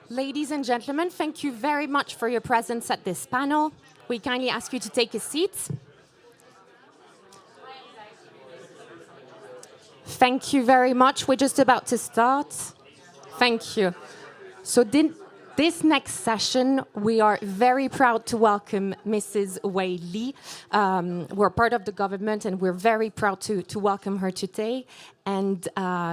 Ladies and gentlemen, thank you very much for your presence at this panel. We kindly ask you to take a seat. Thank you very much. We're just about to start. Thank you. So this next session, we are very proud to welcome Mrs. Wei Li. We're part of the government, and we're very proud to welcome her today. And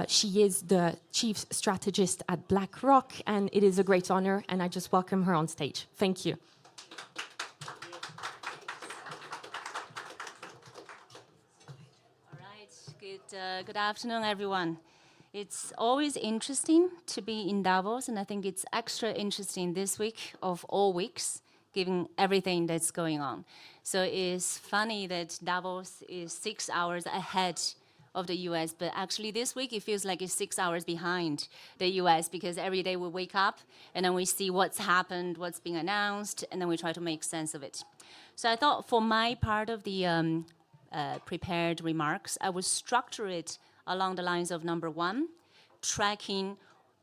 she is the chief strategist at BlackRock, and it is a great honor, and I just welcome her on stage. Thank you. All right, good afternoon, everyone. It's always interesting to be in Davos, and I think it's extra interesting this week of all weeks, given everything that's going on. So it's funny that Davos is 6 hours ahead of the US, but actually this week it feels like it's 6 hours behind the US because every day we wake up and then we see what's happened, what's being announced, and then we try to make sense of it. So I thought for my part of the prepared remarks, I would structure it along the lines of number one, tracking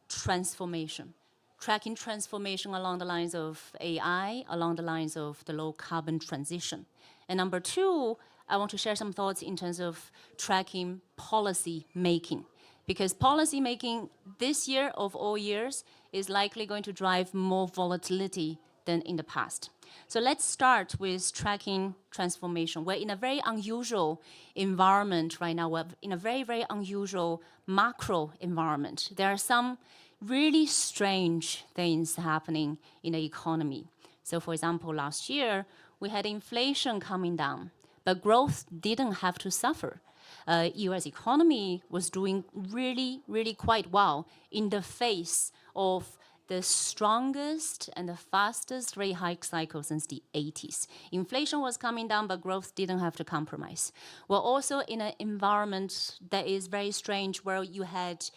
transformation. Tracking transformation along the lines of AI, along the lines of the low carbon transition. And number two, I want to share some thoughts in terms of tracking policy making. Because policy making this year of all years is likely going to drive more volatility than in the past. So let's start with tracking transformation. We're in a very unusual environment right now. We're in a very, very unusual macro environment. There are some really strange things happening in the economy. So for example, last year, we had inflation coming down, but growth didn't have to suffer. US economy was doing really, really quite well in the face of the strongest and the fastest rate hike cycle since the 80s. Inflation was coming down, but growth didn't have to compromise. We're also in an environment that is very strange where you had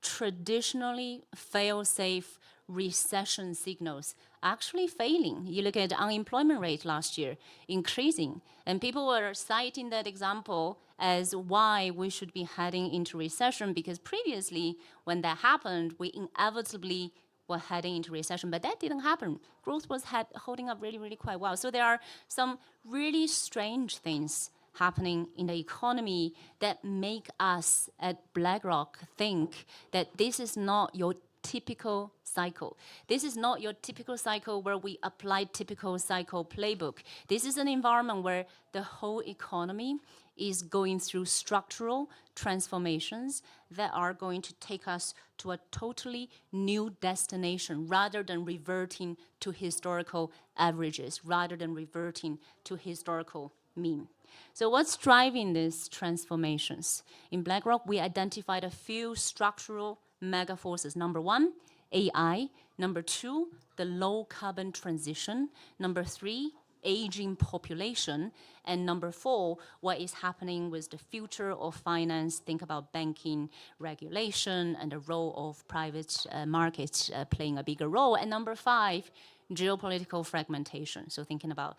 traditionally fail-safe recession signals actually failing. You look at the unemployment rate last year, increasing, and people were citing that example as why we should be heading into recession, because previously, when that happened, we inevitably were heading into recession, but that didn't happen. Growth was holding up really, really quite well. So there are some really strange things happening in the economy that make us at BlackRock think that this is not your typical cycle. This is not your typical cycle where we apply typical cycle playbook. This is an environment where the whole economy is going through structural transformations that are going to take us to a totally new destination rather than reverting to historical averages, rather than reverting to historical mean. So what's driving these transformations? In BlackRock, we identified a few structural mega forces. Number one, AI. Number two, the low carbon transition. Number three, aging population. And number four, what is happening with the future of finance. Think about banking regulation and the role of private markets playing a bigger role. And number five, geopolitical fragmentation. So thinking about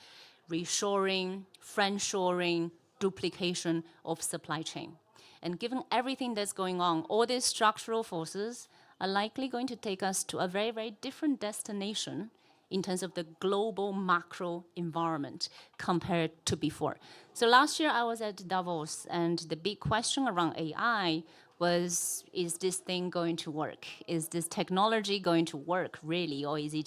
reshoring, friendshoring, duplication of supply chain. And given everything that's going on, all these structural forces are likely going to take us to a very, very different destination in terms of the global macro environment compared to before. So last year I was at Davos, and the big question around AI was, is this thing going to work? Is this technology going to work really, or is it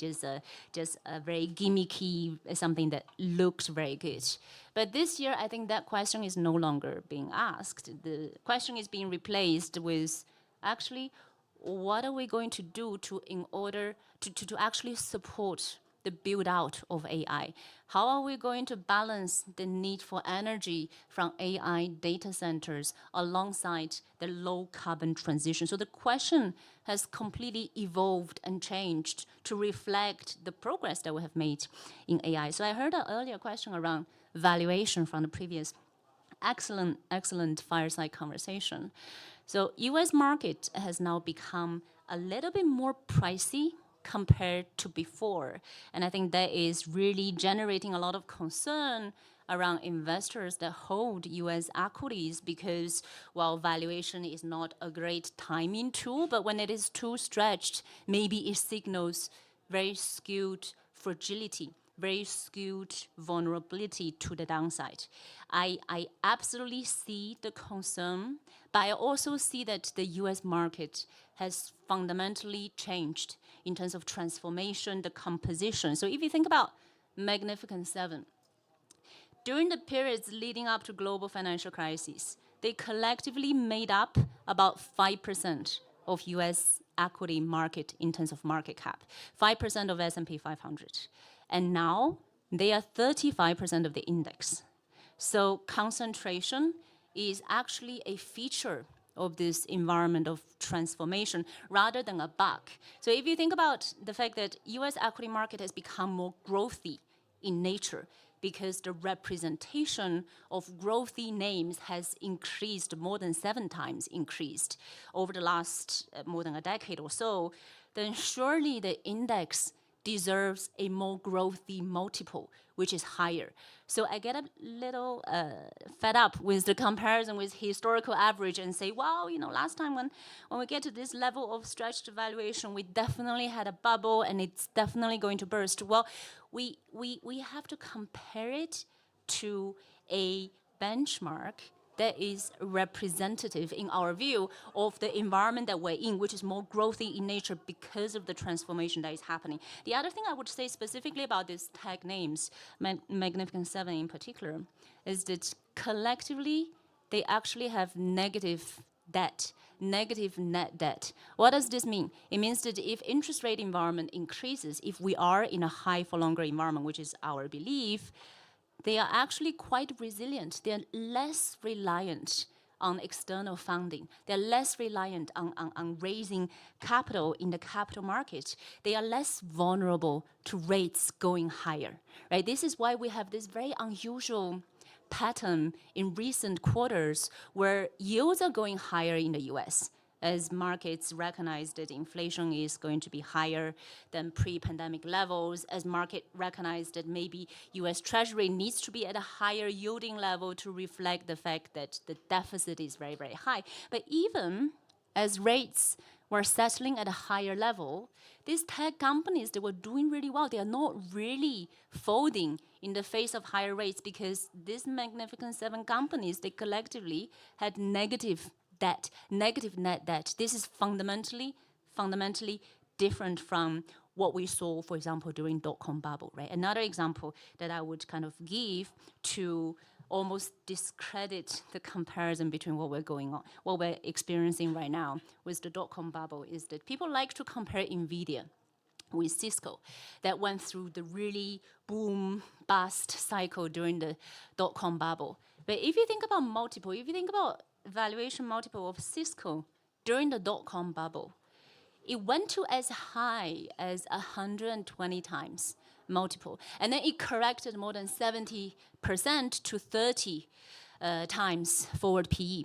just a very gimmicky, something that looks very good? But this year, I think that question is no longer being asked. The question is being replaced with, actually, what are we going to do in order to actually support the build out of AI? How are we going to balance the need for energy from AI data centers alongside the low carbon transition? So the question has completely evolved and changed to reflect the progress that we have made in AI. So I heard an earlier question around valuation from the previous excellent fireside conversation. So US market has now become a little bit more pricey compared to before. And I think that is really generating a lot of concern around investors that hold US equities because, while valuation is not a great timing tool, but when it is too stretched, maybe it signals very skewed fragility, very skewed vulnerability to the downside. I absolutely see the concern, but I also see that the US market has fundamentally changed in terms of transformation, the composition. So if you think about Magnificent Seven, during the periods leading up to global financial crisis, they collectively made up about 5% of US equity market in terms of market cap, 5% of S&P 500. And now they are 35% of the index. So concentration is actually a feature of this environment of transformation rather than a bug. So if you think about the fact that US equity market has become more growthy in nature because the representation of growthy names has increased more than 7 times increased over the last more than a decade or so, then surely the index deserves a more growthy multiple, which is higher. So I get a little fed up with the comparison with historical average and say, wow, last time when we get to this level of stretched valuation, we definitely had a bubble and it's definitely going to burst. Well, we have to compare it to a benchmark that is representative, in our view, of the environment that we're in, which is more growthy in nature because of the transformation that is happening. The other thing I would say specifically about these tech names, Magnificent Seven in particular, is that collectively, they actually have negative debt, negative net debt. What does this mean? It means that if interest rate environment increases, if we are in a high for longer environment, which is our belief, they are actually quite resilient. They're less reliant on external funding. They're less reliant on raising capital in the capital market. They are less vulnerable to rates going higher, right? This is why we have this very unusual pattern in recent quarters where yields are going higher in the US, as markets recognize that inflation is going to be higher than pre-pandemic levels, as market recognize that maybe US Treasury needs to be at a higher yielding level to reflect the fact that the deficit is very, very high. But even as rates were settling at a higher level, these tech companies, they were doing really well. They are not really folding in the face of higher rates because these Magnificent Seven companies, they collectively had negative debt, negative net debt. This is fundamentally different from what we saw, for example, during dot-com bubble, right? Another example that I would kind of give to almost discredit the comparison between what we're experiencing right now with the dot-com bubble is that people like to compare NVIDIA with Cisco that went through the really boom bust cycle during the dot-com bubble. But if you think about multiple, if you think about valuation multiple of Cisco during the dot-com bubble, it went to as high as 120 times multiple. And then it corrected more than 70% to 30 times forward PE.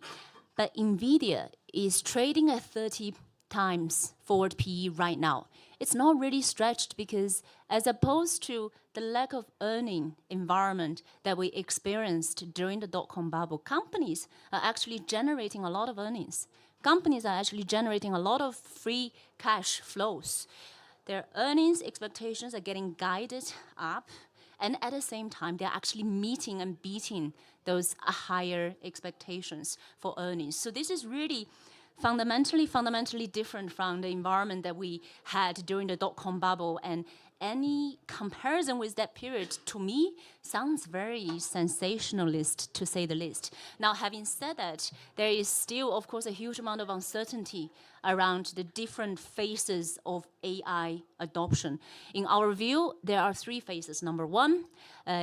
But NVIDIA is trading at 30 times forward PE right now. It's not really stretched because as opposed to the lack of earning environment that we experienced during the dot-com bubble, companies are actually generating a lot of earnings. Companies are actually generating a lot of free cash flows. Their earnings expectations are getting guided up, and at the same time, they're actually meeting and beating those higher expectations for earnings. So this is really fundamentally different from the environment that we had during the dot-com bubble, and any comparison with that period, to me, sounds very sensationalist, to say the least. Now, having said that, there is still, of course, a huge amount of uncertainty around the different phases of AI adoption. In our view, there are 3 phases. Number 1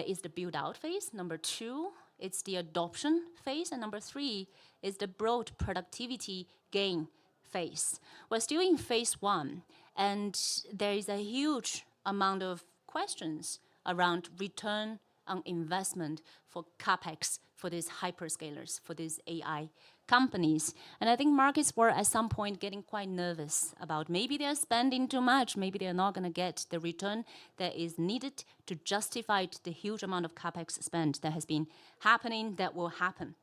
is the build-out phase. Number 2, it's the adoption phase. And number 3 is the broad productivity gain phase. We're still in phase 1, and there is a huge amount of questions around return on investment for CapEx for these hyperscalers, for these AI companies. And I think markets were at some point getting quite nervous about maybe they're spending too much, maybe they're not going to get the return that is needed to justify the huge amount of CapEx spend that has been happening, that will happen.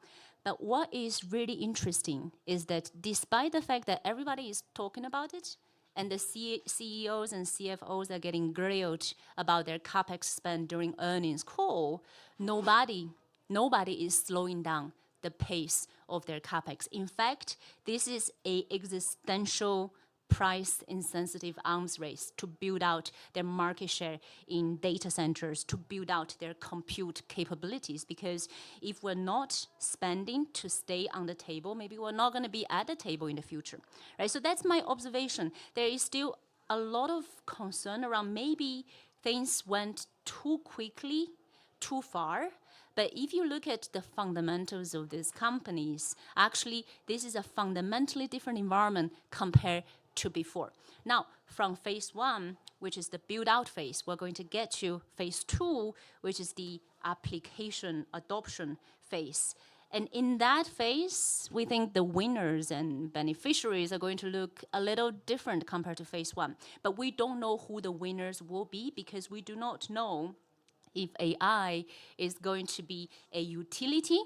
But what is really interesting is that despite the fact that everybody is talking about it, and the CEOs and CFOs are getting grilled about their CapEx spend during earnings call, nobody is slowing down the pace of their CapEx. In fact, this is an existential price-insensitive arms race to build out their market share in data centers, to build out their compute capabilities. Because if we're not spending to stay on the table, maybe we're not going to be at the table in the future, right? So that's my observation. There is still a lot of concern around maybe things went too quickly, too far. But if you look at the fundamentals of these companies, actually, this is a fundamentally different environment compared to before. Now, from phase one, which is the build-out phase, we're going to get to phase two, which is the application adoption phase. And in that phase, we think the winners and beneficiaries are going to look a little different compared to phase one. But we don't know who the winners will be because we do not know if AI is going to be a utility,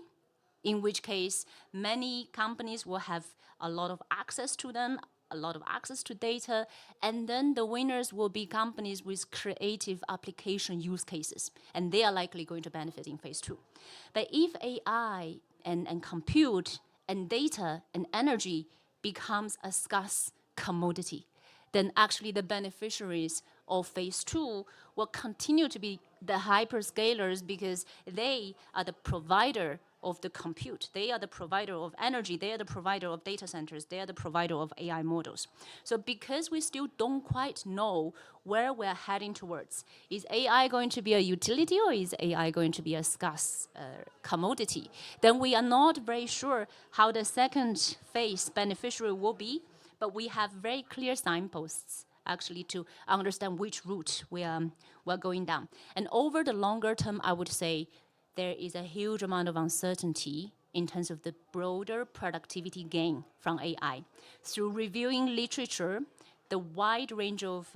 in which case many companies will have a lot of access to them, a lot of access to data, and then the winners will be companies with creative application use cases, and they are likely going to benefit in phase two. But if AI and compute and data and energy becomes a scarce commodity, then actually the beneficiaries of phase two will continue to be the hyperscalers because they are the provider of the compute. They are the provider of energy. They are the provider of data centers. They are the provider of AI models. So because we still don't quite know where we're heading towards, is AI going to be a utility or is AI going to be a scarce commodity? Then we are not very sure how the second phase beneficiary will be, but we have very clear signposts actually to understand which route we're going down. And over the longer term, I would say there is a huge amount of uncertainty in terms of the broader productivity gain from AI. Through reviewing literature, the wide range of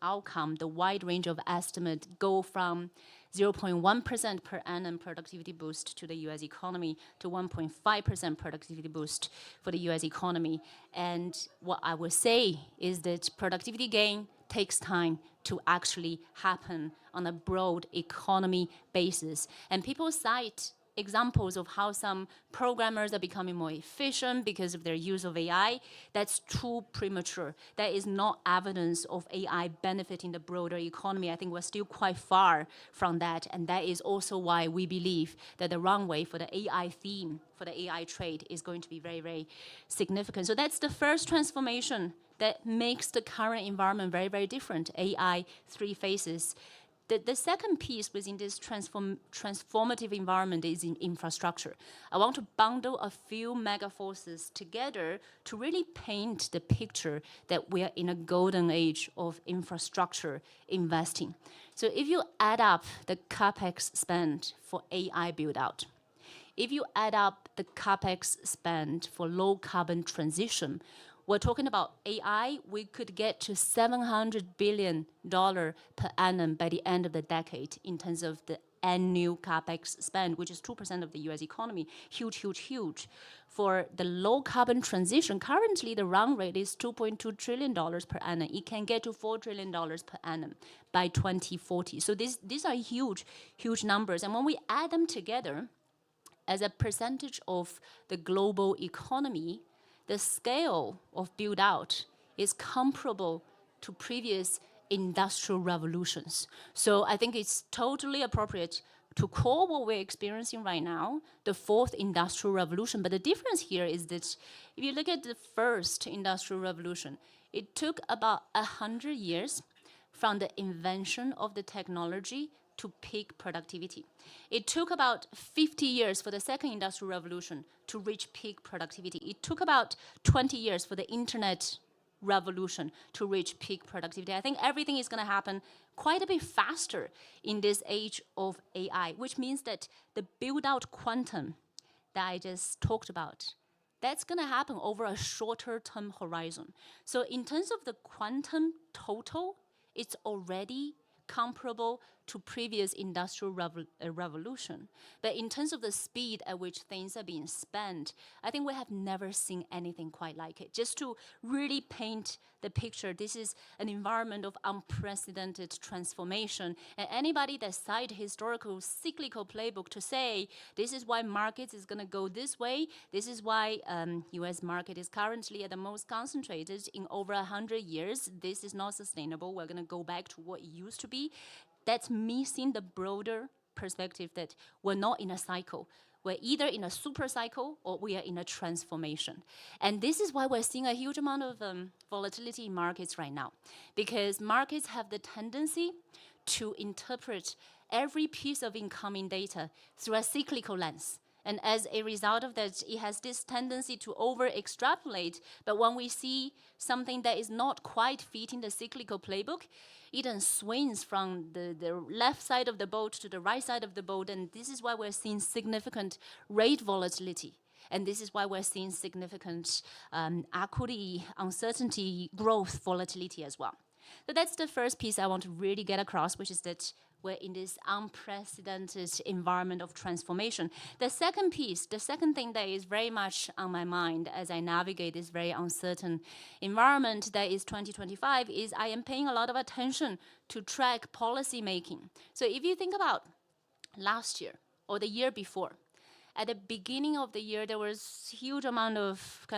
outcome, the wide range of estimate go from 0.1% per annum productivity boost to the US economy to 1.5% productivity boost for the US economy. And what I would say is that productivity gain takes time to actually happen on a broad economy basis. And people cite examples of how some programmers are becoming more efficient because of their use of AI. That's too premature. That is not evidence of AI benefiting the broader economy. I think we're still quite far from that. And that is also why we believe that the runway for the AI theme, for the AI trade is going to be very, very significant. So that's the first transformation that makes the current environment very, very different. AI, three phases. The second piece within this transformative environment is in infrastructure. I want to bundle a few mega forces together to really paint the picture that we are in a golden age of infrastructure investing. So if you add up the CapEx spend for AI build-out, if you add up the CapEx spend for low carbon transition, we're talking about AI, we could get to $700 billion per annum by the end of the decade in terms of the annual CapEx spend, which is 2% of the US economy. Huge, huge, huge. For the low carbon transition, currently the run rate is $2.2 trillion per annum. It can get to $4 trillion per annum by 2040. So these are huge, huge numbers. And when we add them together as a percentage of the global economy, the scale of build-out is comparable to previous industrial revolutions. So I think it's totally appropriate to call what we're experiencing right now the fourth industrial revolution. But the difference here is that if you look at the first industrial revolution, it took about 100 years from the invention of the technology to peak productivity. It took about 50 years for the second industrial revolution to reach peak productivity. It took about 20 years for the internet revolution to reach peak productivity. I think everything is going to happen quite a bit faster in this age of AI, which means that the build-out quantum that I just talked about, that's going to happen over a shorter term horizon. So in terms of the quantum total, it's already comparable to previous industrial revolution. But in terms of the speed at which things are being spent, I think we have never seen anything quite like it. Just to really paint the picture, this is an environment of unprecedented transformation. And anybody that cite historical cyclical playbook to say, this is why markets is going to go this way, this is why US market is currently at the most concentrated in over 100 years, this is not sustainable, we're going to go back to what it used to be. That's missing the broader perspective that we're not in a cycle. We're either in a super cycle or we are in a transformation. And this is why we're seeing a huge amount of volatility in markets right now. Because markets have the tendency to interpret every piece of incoming data through a cyclical lens. And as a result of that, it has this tendency to over-extrapolate. But when we see something that is not quite fitting the cyclical playbook, it then swings from the left side of the boat to the right side of the boat. And this is why we're seeing significant rate volatility. And this is why we're seeing significant equity, uncertainty, growth volatility as well. So that's the first piece I want to really get across, which is that we're in this unprecedented environment of transformation. The second piece, the second thing that is very much on my mind as I navigate this very uncertain environment that is 2025 is I am paying a lot of attention to track policy making. So if you think about last year or the year before, at the beginning of the year, there was huge amount of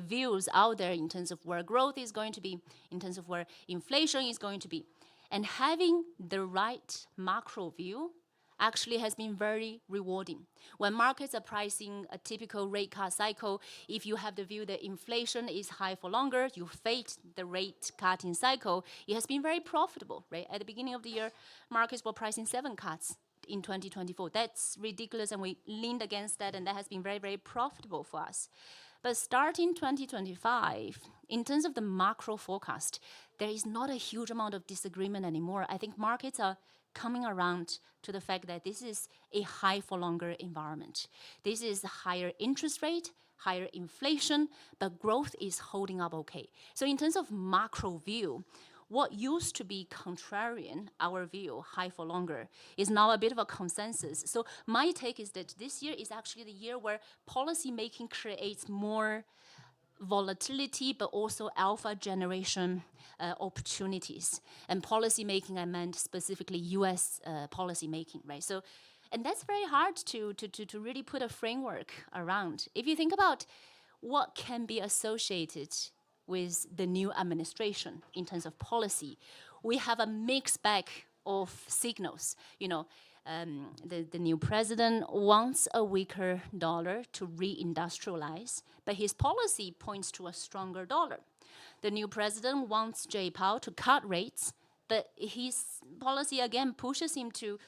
views out there in terms of where growth is going to be, in terms of where inflation is going to be. And having the right macro view actually has been very rewarding. When markets are pricing a typical rate cut cycle, if you have the view that inflation is high for longer, you fade the rate cutting cycle, it has been very profitable, right? At the beginning of the year, markets were pricing 7 cuts in 2024. That's ridiculous, and we leaned against that, and that has been very, very profitable for us. But starting 2025, in terms of the macro forecast, there is not a huge amount of disagreement anymore. I think markets are coming around to the fact that this is a high for longer environment. This is a higher interest rate, higher inflation, but growth is holding up okay. So in terms of macro view, what used to be contrarian, our view, high for longer, is now a bit of a consensus. So my take is that this year is actually the year where policy making creates more volatility, but also alpha generation opportunities. And policy making, I meant specifically US policy making, right? So, and that's very hard to really put a framework around. If you think about what can be associated with the new administration in terms of policy, we have a mixed bag of signals. You know, the new president wants a weaker dollar to reindustrialize, but his policy points to a stronger dollar. The new president wants Jay Powell to cut rates, but his policy again pushes him to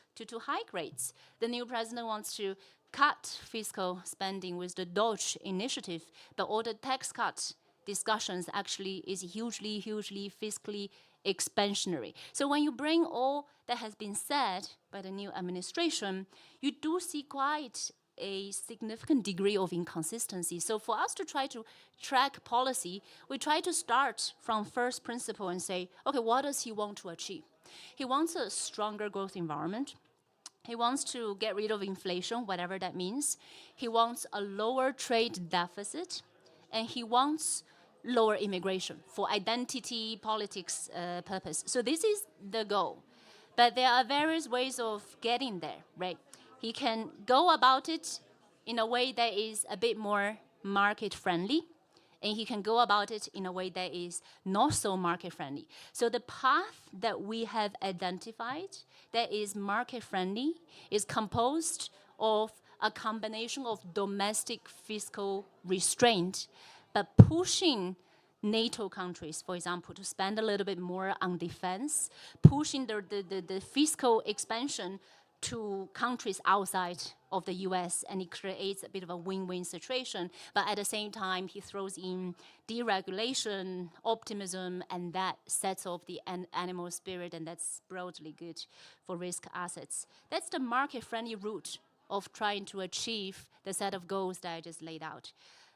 hike rates. The new president wants to cut fiscal spending with the Doge initiative, but all the tax cuts discussions actually is hugely fiscally expansionary. So when you bring all that has been said by the new administration, you do see quite a significant degree of inconsistency. So for us to try to track policy, we try to start from first principle and say, okay, what does he want to achieve? He wants a stronger growth environment. He wants to get rid of inflation, whatever that means. He wants a lower trade deficit, and he wants lower immigration for identity politics purpose. So this is the goal. But there are various ways of getting there, right? He can go about it in a way that is a bit more market friendly, and he can go about it in a way that is not so market friendly. So the path that we have identified that is market friendly is composed of a combination of domestic fiscal restraint, but pushing NATO countries, for example, to spend a little bit more on defense, pushing the fiscal expansion to countries outside of the US, and it creates a bit of a win-win situation. But at the same time, he throws in deregulation, optimism, and that sets off the animal spirit, and that's broadly good for risk assets. That's the market-friendly route of trying to achieve the set of goals that I just laid out.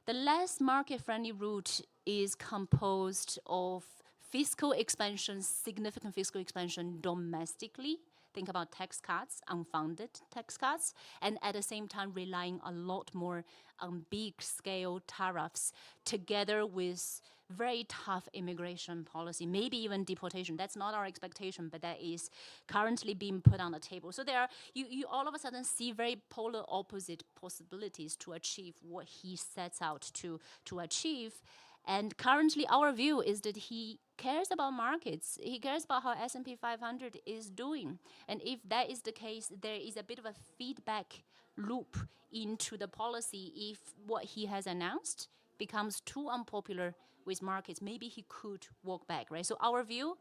The less market-friendly route is composed of fiscal expansion, significant fiscal expansion domestically. Think about tax cuts, unfunded tax cuts, and at the same time relying a lot more on big-scale tariffs together with very tough immigration policy, maybe even deportation. That's not our expectation, but that is currently being put on the table. So there are, you all of a sudden see very polar opposite possibilities to achieve what he sets out to achieve. And currently our view is that he cares about markets. He cares about how S&P 500 is doing. And if that is the case, there is a bit of a feedback loop into the policy. If what he has announced becomes too unpopular with markets, maybe he could walk back, right? So our view,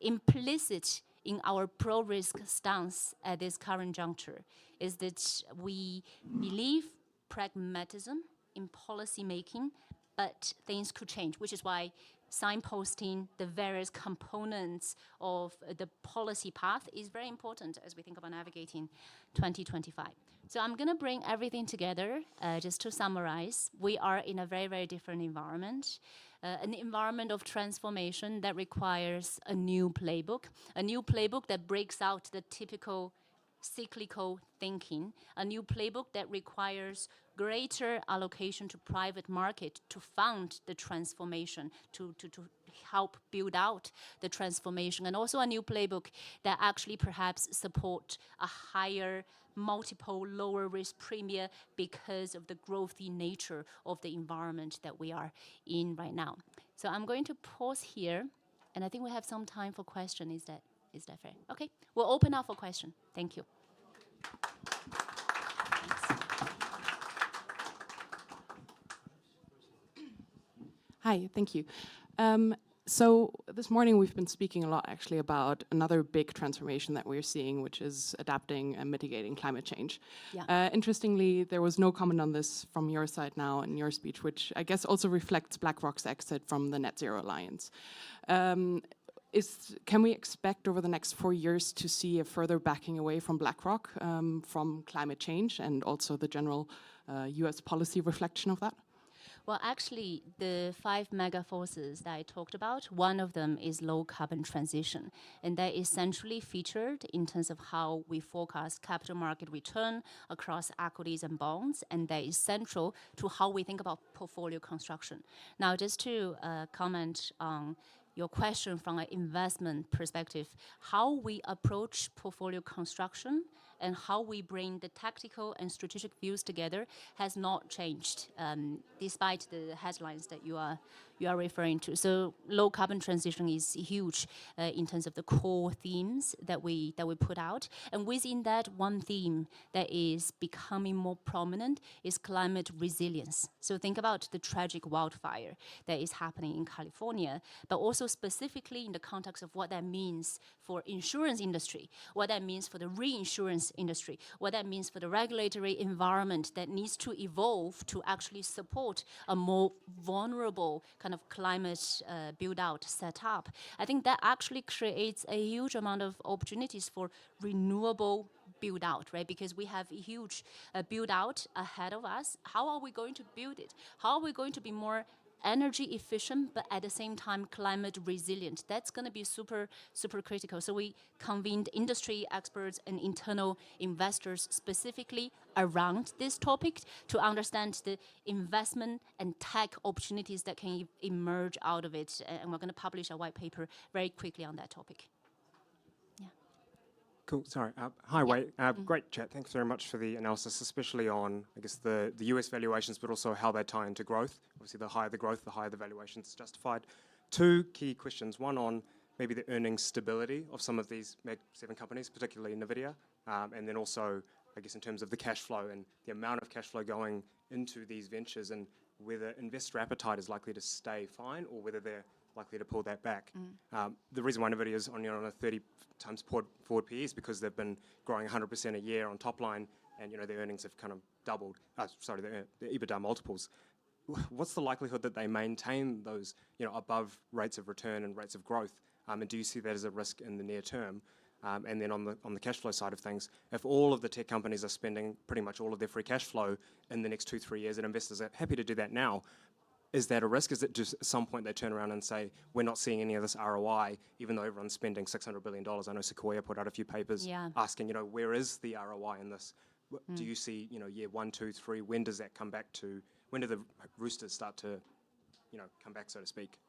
implicit in our pro-risk stance at this current juncture, is that we believe pragmatism in policy making, but things could change, which is why signposting the various components of the policy path is very important as we think about navigating 2025. So I'm going to bring everything together just to summarize. We are in a very, very different environment, an environment of transformation that requires a new playbook that breaks out the typical cyclical thinking, a new playbook that requires greater allocation to private market to fund the transformation, to help build out the transformation, and also a new playbook that actually perhaps support a higher multiple lower risk premium because of the growthy nature of the environment that we are in right now. So I'm going to pause here, and I think we have some time for question. Is that fair? Okay, we'll open up for question. Thank you. Hi, thank you. So this morning we've been speaking a lot actually about another big transformation that we're seeing, which is adapting and mitigating climate change. Yeah. Interestingly, there was no comment on this from your side now in your speech, which I guess also reflects BlackRock's exit from the Net Zero Alliance. Can we expect over the next 4 years to see a further backing away from BlackRock from climate change and also the general US policy reflection of that? Well, actually, the 5 mega forces that I talked about, one of them is low carbon transition. And that is centrally featured in terms of how we forecast capital market return across equities and bonds. And that is central to how we think about portfolio construction. Now, just to comment on your question from an investment perspective, how we approach portfolio construction and how we bring the tactical and strategic views together has not changed, despite the headlines that you are referring to. So low carbon transition is huge in terms of the core themes that we put out. And within that, one theme that is becoming more prominent is climate resilience. So think about the tragic wildfire that is happening in California, but also specifically in the context of what that means for insurance industry, what that means for the reinsurance industry, what that means for the regulatory environment that needs to evolve to actually support a more vulnerable kind of climate build-out setup. I think that actually creates a huge amount of opportunities for renewable build-out, right? Because we have a huge build-out ahead of us. How are we going to build it? How are we going to be more energy efficient, but at the same time climate resilient? That's going to be super, super critical. So we convened industry experts and internal investors specifically around this topic to understand the investment and tech opportunities that can emerge out of it. And we're going to publish a white paper very quickly on that topic. Cool, sorry. Hi, Wei. Great chat. Thanks very much for the analysis, especially on, I guess, the US valuations, but also how they tie into growth. Obviously, the higher the growth, the higher the valuations justified. 2 key questions. One on maybe the earnings stability of some of these Mag 7 companies, particularly NVIDIA, and then also, I guess, in terms of the cash flow and the amount of cash flow going into these ventures and whether investor appetite is likely to stay fine or whether there likely to pull that back. The reason why Nvidia is on a 30 times forward PE is because they've been growing 100% a year on top line, and their earnings have kind of doubled. Their EBITDA multiples. What's the likelihood that they maintain those above rates of return and rates of growth? And do you see that as a risk in the near term? And then on the cash flow side of things, if all of the tech companies are spending pretty much all of their free cash flow in the next 2-3 years, and investors are happy to do that now, is that a risk? Is it just at some point they turn around and say, we're not seeing any of this ROI, even though everyone's spending $600 billion? I know Sequoia put out a few papers asking, where is the ROI in this? Do you see, year 1, 2, 3, when does that come back to, when do the roosters start to, come back, so to speak?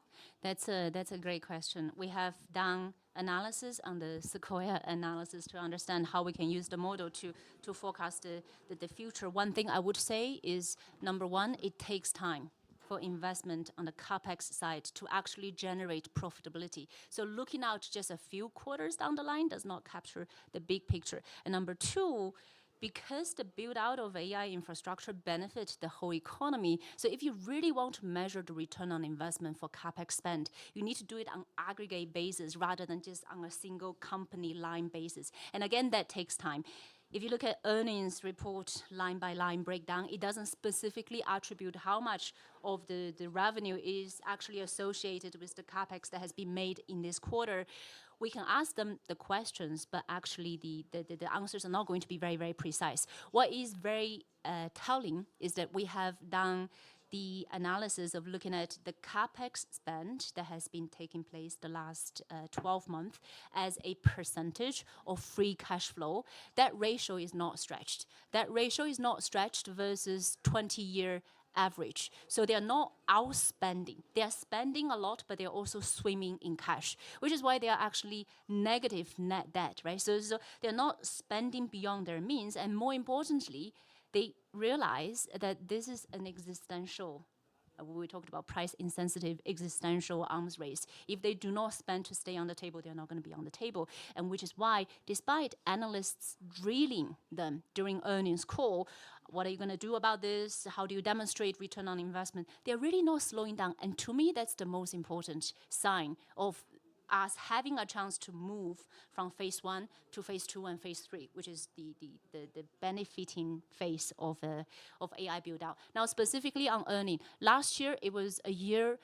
That's a great question. We have done analysis on the Sequoia analysis to understand how we can use the model to forecast the future. One thing I would say is, number one, it takes time for investment on the CapEx side to actually generate profitability. So looking out just a few quarters down the line does not capture the big picture. And number two, because the build out of AI infrastructure benefits the whole economy, so if you really want to measure the return on investment for CapEx spend, you need to do it on aggregate basis rather than just on a single company line basis. And again, that takes time. If you look at earnings report line by line breakdown, it doesn't specifically attribute how much of the revenue is actually associated with the CapEx that has been made in this quarter. We can ask them the questions, but actually the answers are not going to be very, very precise. What is very telling is that we have done the analysis of looking at the CapEx spend that has been taking place the last 12 months as a percentage of free cash flow. That ratio is not stretched. That ratio is not stretched versus 20-year average. So they are not outspending. They are spending a lot, but they are also swimming in cash, which is why they are actually negative net debt, right? So they're not spending beyond their means, and more importantly, they realize that this is an existential, we talked about price insensitive existential arms race. If they do not spend to stay on the table, they're not going to be on the table. And which is why, despite analysts drilling them during earnings call, what are you going to do about this? How do you demonstrate return on investment? They're really not slowing down. And to me, that's the most important sign of us having a chance to move from phase 1 to phase 2 and phase 3, which is the benefiting phase of AI build out. Now, specifically on earning, last year it was a year.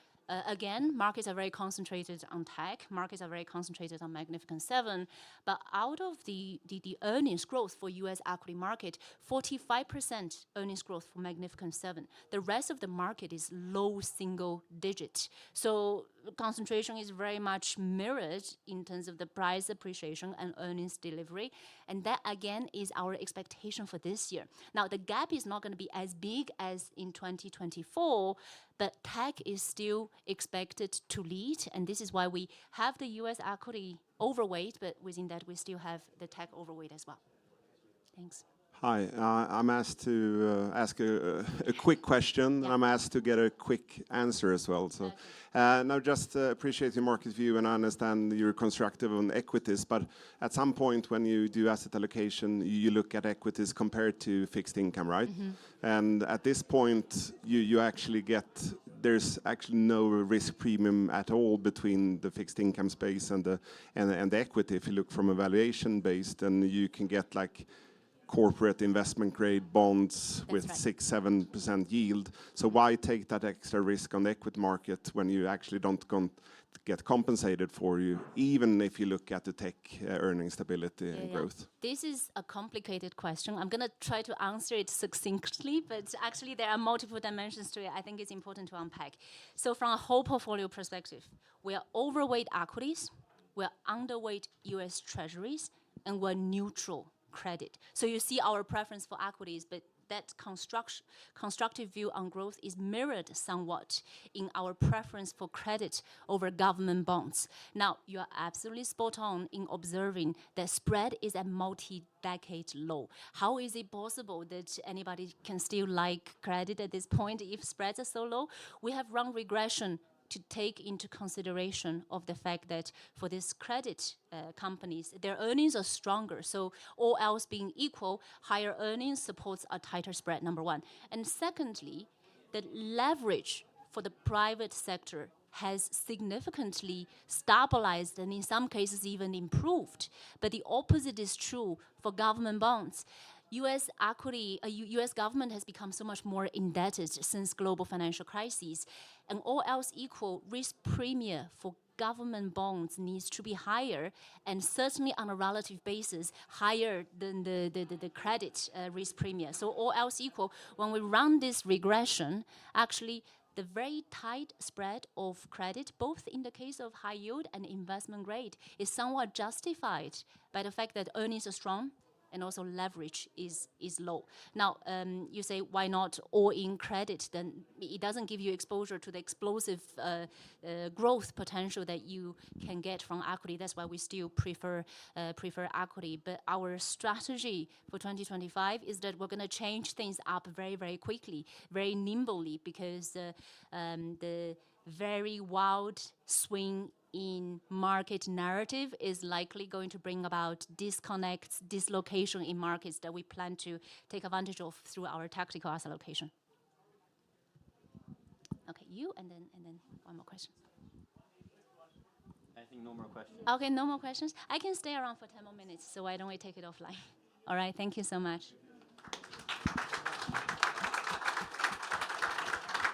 Again, markets are very concentrated on tech. Markets are very concentrated on Magnificent Seven. But out of the earnings growth for U.S. equity market, 45% earnings growth for Magnificent Seven. The rest of the market is low single digit. So concentration is very much mirrored in terms of the price appreciation and earnings delivery. And that, again, is our expectation for this year. Now, the gap is not going to be as big as in 2024, but tech is still expected to lead, and this is why we have the U.S. equity overweight, but within that we still have the tech overweight as well. Thanks. Hi, I'm asked to ask a quick question, and I'm asked to get a quick answer as well. So, now just appreciate your market view, and I understand you're constructive on equities, but at some point when you do asset allocation, you look at equities compared to fixed income, right? Mm-hmm. And at this point, you actually get, there's actually no risk premium at all between the fixed income space and the equity. If you look from a valuation based, then you can get like corporate investment grade bonds with 6-7% yield. So why take that extra risk on the equity market when you actually don't get compensated for you, even if you look at the tech earning stability and growth? This is a complicated question. I'm going to try to answer it succinctly, but actually there are multiple dimensions to it. I think it's important to unpack. So from a whole portfolio perspective, we are overweight equities, we're underweight US treasuries, and we're neutral credit. So you see our preference for equities, but that constructive view on growth is mirrored somewhat in our preference for credit over government bonds. Now, you are absolutely spot on in observing that spread is at multi-decade low. How is it possible that anybody can still like credit at this point if spreads are so low? We have run regression to take into consideration of the fact that for these credit companies, their earnings are stronger. So all else being equal, higher earnings supports a tighter spread, number one. And secondly, the leverage for the private sector has significantly stabilized and in some cases even improved. But the opposite is true for government bonds. U.S. equity, U.S. government has become so much more indebted since global financial crises, and all else equal, risk premium for government bonds needs to be higher, and certainly on a relative basis, higher than the credit risk premium. So all else equal, when we run this regression, actually the very tight spread of credit, both in the case of high yield and investment grade, is somewhat justified by the fact that earnings are strong, and also leverage is low. Now, you say, why not all-in credit? Then it doesn't give you exposure to the explosive growth potential that you can get from equity. That's why we still prefer equity. But our strategy for 2025 is that we're going to change things up very, very quickly, very nimbly, because the very wild swing in market narrative is likely going to bring about disconnects, dislocation in markets that we plan to take advantage of through our tactical asset allocation. Okay, you and then one more question. I think no more questions. Okay, no more questions. I can stay around for 10 more minutes, so why don't we take it offline? All right, thank you so much.